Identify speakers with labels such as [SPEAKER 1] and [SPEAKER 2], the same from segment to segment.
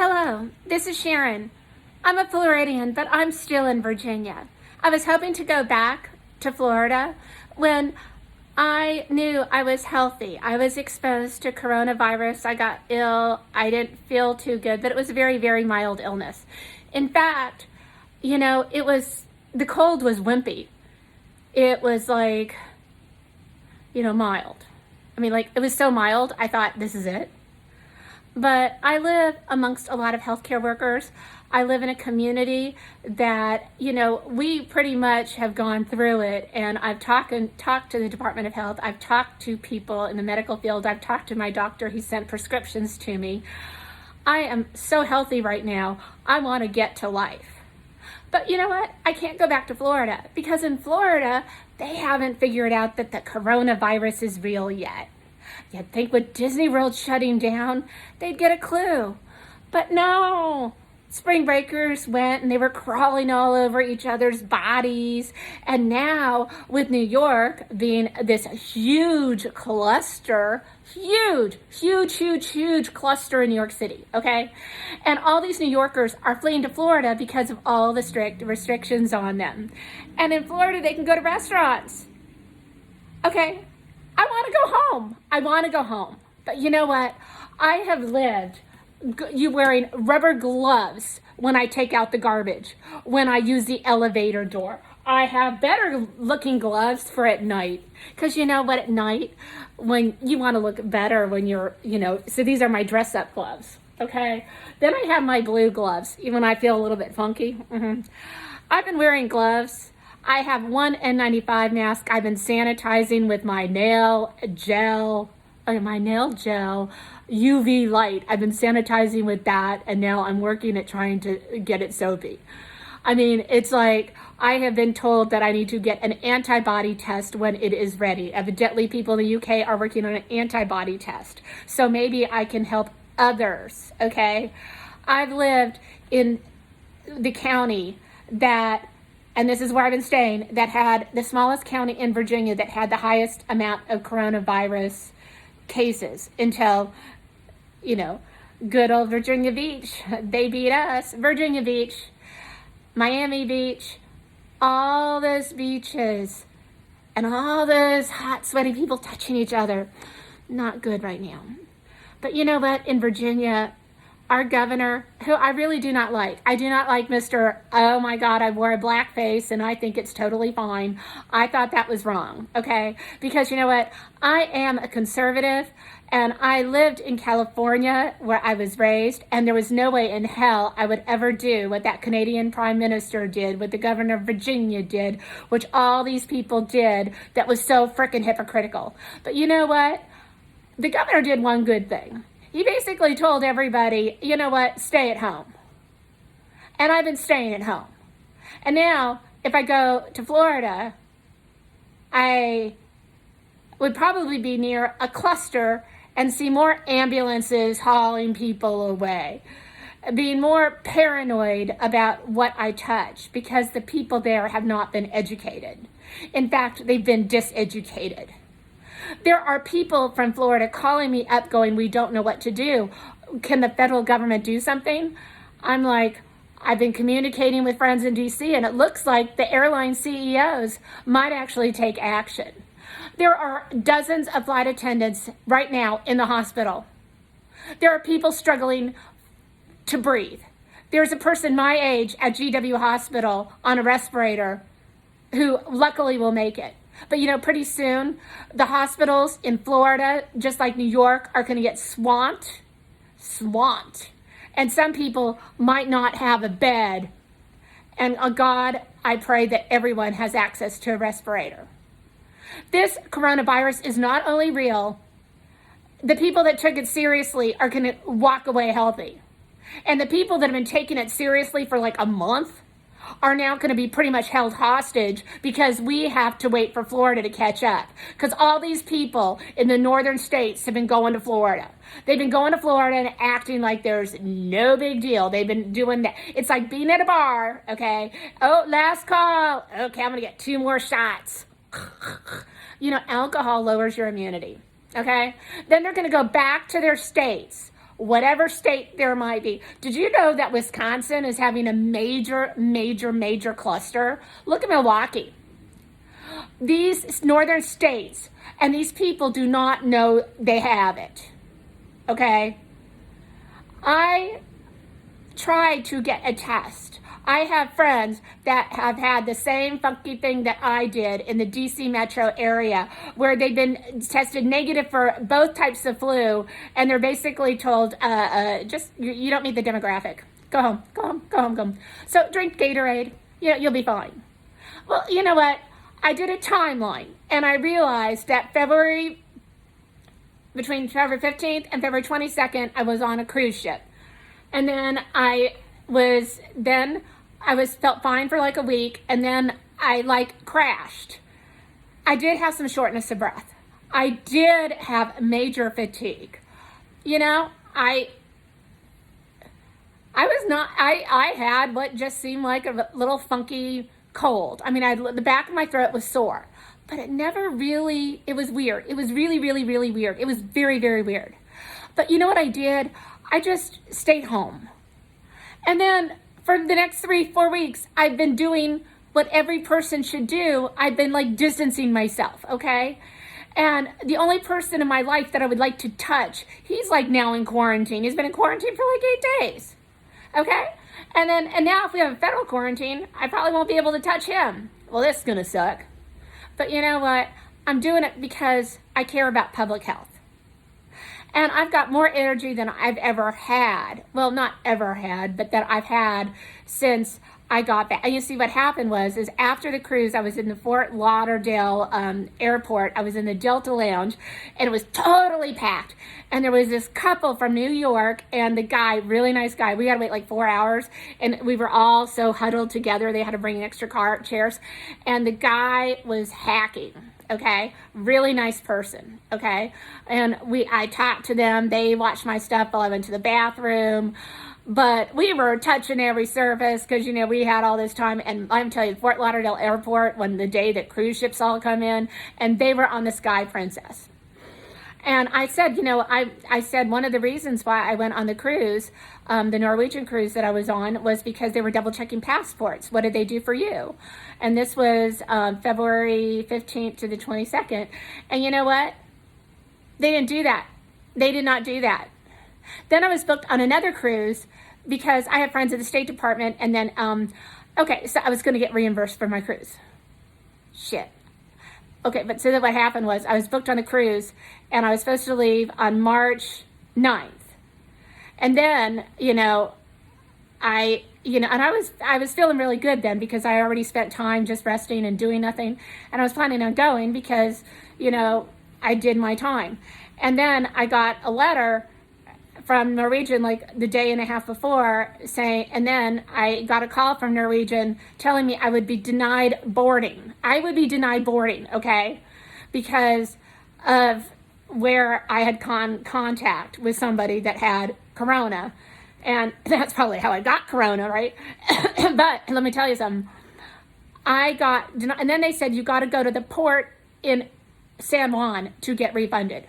[SPEAKER 1] Hello, this is Sharon. I'm a Floridian, but I'm still in Virginia. I was hoping to go back to Florida when I knew I was healthy. I was exposed to coronavirus. I got ill. I didn't feel too good, but it was a very, very mild illness. In fact, the cold was wimpy. It was like, mild. It was so mild, I thought, this is it. But I live amongst a lot of healthcare workers. I live in a community that, we pretty much have gone through it. And I've talked to the Department of Health. I've talked to people in the medical field. I've talked to my doctor. He sent prescriptions to me. I am so healthy right now. I want to get to life. But you know what? I can't go back to Florida because in Florida, they haven't figured out that the coronavirus is real yet. You'd think with Disney World shutting down, they'd get a clue. But no, spring breakers went and they were crawling all over each other's bodies. And now with New York being this huge cluster, huge cluster in New York City, okay? And all these New Yorkers are fleeing to Florida because of all the strict restrictions on them. And in Florida, they can go to restaurants, okay? I want to go home. But you know what? I have lived wearing rubber gloves when I take out the garbage, when I use the elevator door. I have better looking gloves for at night. Because you know what, at night, when you want to look better when you're, so these are my dress up gloves, okay? Then I have my blue gloves, even when I feel a little bit funky. I've been wearing gloves. I have one N95 mask. I've been sanitizing with my nail gel, UV light. I've been sanitizing with that, and now I'm working at trying to get it soapy. It's like I have been told that I need to get an antibody test when it is ready. Evidently, people in the UK are working on an antibody test. So maybe I can help others, okay? I've lived in the county that, and this is where I've been staying, that had the smallest county in Virginia that had the highest amount of coronavirus cases until, good old Virginia Beach. They beat us. Virginia Beach, Miami Beach, all those beaches and all those hot, sweaty people touching each other. Not good right now. But you know what? In Virginia, our governor, who I really do not like. I do not like Mr. Oh my God, I wore a black face and I think it's totally fine. I thought that was wrong, okay? Because you know what? I am a conservative and I lived in California where I was raised, and there was no way in hell I would ever do what that Canadian Prime Minister did, what the governor of Virginia did, which all these people did that was so freaking hypocritical. But you know what? The governor did one good thing. He basically told everybody, you know what, stay at home. And I've been staying at home. And now, if I go to Florida, I would probably be near a cluster and see more ambulances hauling people away, being more paranoid about what I touch because the people there have not been educated. In fact, they've been diseducated. There are people from Florida calling me up going, we don't know what to do. Can the federal government do something? I'm like, I've been communicating with friends in DC, and it looks like the airline CEOs might actually take action. There are dozens of flight attendants right now in the hospital. There are people struggling to breathe. There's a person my age at GW Hospital on a respirator who luckily will make it. But pretty soon, the hospitals in Florida, just like New York, are going to get swamped. And some people might not have a bed. And God, I pray that everyone has access to a respirator. This coronavirus is not only real, the people that took it seriously are going to walk away healthy. And the people that have been taking it seriously for like a month are now going to be pretty much held hostage because we have to wait for Florida to catch up. Because all these people in the northern states have been going to Florida. They've been going to Florida and acting like there's no big deal. They've been doing that. It's like being at a bar, okay? Oh, last call. Okay, I'm going to get 2 more shots. Alcohol lowers your immunity, okay? Then they're going to go back to their states whatever state there might be. Did you know that Wisconsin is having a major cluster? Look at Milwaukee. These northern states and these people do not know they have it. Okay? I tried to get a test. I have friends that have had the same funky thing that I did in the DC metro area, where they've been tested negative for both types of flu, and they're basically told, just, you don't meet the demographic. Go home. So drink Gatorade, you'll be fine. Well, you know what? I did a timeline, and I realized that between February 15th and February 22nd, I was on a cruise ship. And then I felt fine for like a week, and then I crashed. I did have some shortness of breath. I did have major fatigue. I had what just seemed like a little funky cold. I mean, the back of my throat was sore, but it was weird. It was really weird. It was very, very weird. But you know what I did? I just stayed home. And then for the next 3-4 weeks, I've been doing what every person should do. I've been distancing myself, okay? And the only person in my life that I would like to touch, he's now in quarantine. He's been in quarantine for 8 days, okay? And now if we have a federal quarantine, I probably won't be able to touch him. Well, this is gonna suck. But you know what? I'm doing it because I care about public health. And I've got more energy than I've ever had. Well, not ever had, but that I've had since I got back. And you see what happened is after the cruise, I was in the Fort Lauderdale airport. I was in the Delta Lounge, and it was totally packed. And there was this couple from New York, and the guy, really nice guy. We had to wait 4 hours, and we were all so huddled together. They had to bring extra chairs. And the guy was hacking. Okay, really nice person. Okay, and I talked to them. They watched my stuff while I went to the bathroom, but we were touching every surface because we had all this time. And I'm telling you, Fort Lauderdale Airport, when the day that cruise ships all come in, and they were on the Sky Princess. And I said, I said one of the reasons why I went on the cruise, the Norwegian cruise that I was on, was because they were double checking passports. What did they do for you? And this was February 15th to the 22nd. And you know what? They didn't do that. They did not do that. Then I was booked on another cruise because I have friends at the State Department. And then, so I was going to get reimbursed for my cruise. Shit. Okay, but so that what happened was I was booked on a cruise, and I was supposed to leave on March 9th. And then, I was feeling really good then because I already spent time just resting and doing nothing. And I was planning on going because, I did my time. And then I got a letter from Norwegian the day and a half before and then I got a call from Norwegian telling me I would be denied boarding. Okay? Because of where I had contact with somebody that had corona. And that's probably how I got corona, right? But let me tell you something. And then they said, you got to go to the port in San Juan to get refunded.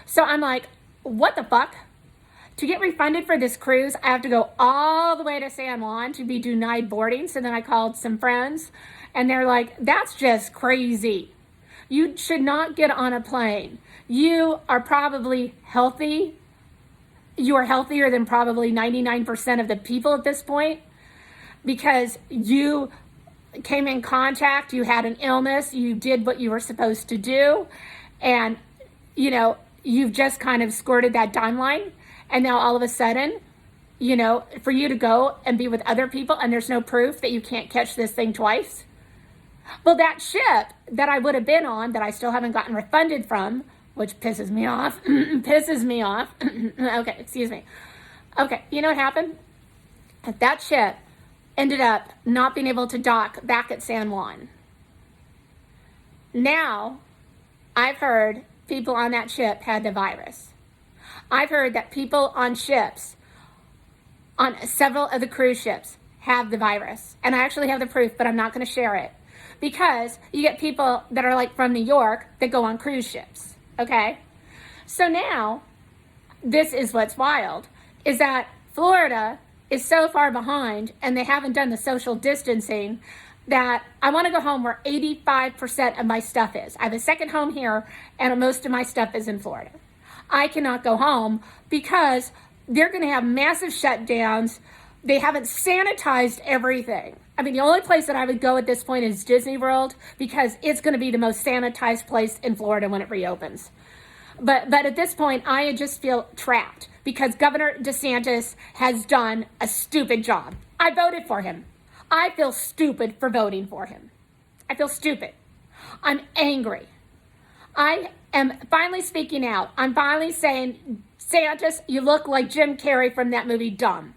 [SPEAKER 1] So I'm like, what the fuck? To get refunded for this cruise, I have to go all the way to San Juan to be denied boarding. So then I called some friends, and they're like, that's just crazy. You should not get on a plane. You are probably healthy. You are healthier than probably 99% of the people at this point because you came in contact, you had an illness, you did what you were supposed to do, and, you've just kind of squirted that timeline. And now all of a sudden, for you to go and be with other people and there's no proof that you can't catch this thing twice. Well, that ship that I would have been on that I still haven't gotten refunded from, which pisses me off, Okay, excuse me. Okay, you know what happened? That ship ended up not being able to dock back at San Juan. Now, I've heard people on that ship had the virus. I've heard that people on ships, on several of the cruise ships, have the virus. And I actually have the proof, but I'm not going to share it. Because you get people that are from New York that go on cruise ships. Okay? So now, this is what's wild, is that Florida is so far behind and they haven't done the social distancing that I want to go home where 85% of my stuff is. I have a second home here and most of my stuff is in Florida. I cannot go home because they're going to have massive shutdowns. They haven't sanitized everything. I mean, the only place that I would go at this point is Disney World because it's going to be the most sanitized place in Florida when it reopens. But at this point, I just feel trapped because Governor DeSantis has done a stupid job. I voted for him. I feel stupid for voting for him. I feel stupid. I'm angry. I am finally speaking out. I'm finally saying, DeSantis, you look like Jim Carrey from that movie Dumb.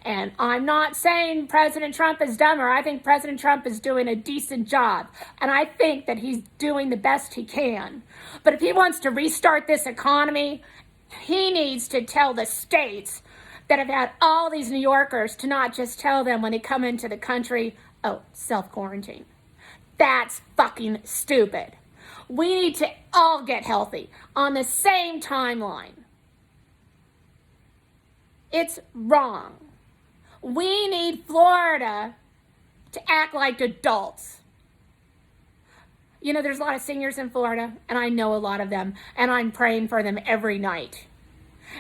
[SPEAKER 1] And I'm not saying President Trump is dumber. I think President Trump is doing a decent job. And I think that he's doing the best he can. But if he wants to restart this economy, he needs to tell the states that have had all these New Yorkers to not just tell them when they come into the country, oh, self-quarantine. That's fucking stupid. We need to all get healthy on the same timeline. It's wrong. We need Florida to act like adults. You know, there's a lot of seniors in Florida, and I know a lot of them, and I'm praying for them every night.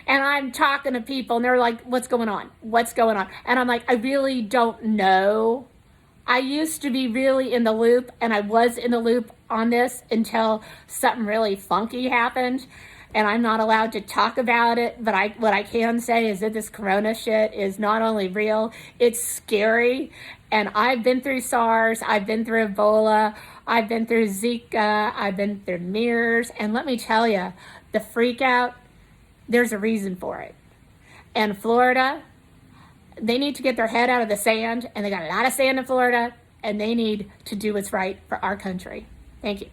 [SPEAKER 1] And I'm talking to people, and they're like, what's going on? What's going on? And I'm like, I really don't know. I used to be really in the loop, and I was in the loop on this until something really funky happened. And I'm not allowed to talk about it, but what I can say is that this corona shit is not only real, it's scary. And I've been through SARS, I've been through Ebola, I've been through Zika, I've been through MERS. And let me tell you, the freak out, there's a reason for it. And Florida, they need to get their head out of the sand, and they got a lot of sand in Florida, and they need to do what's right for our country. Thank you.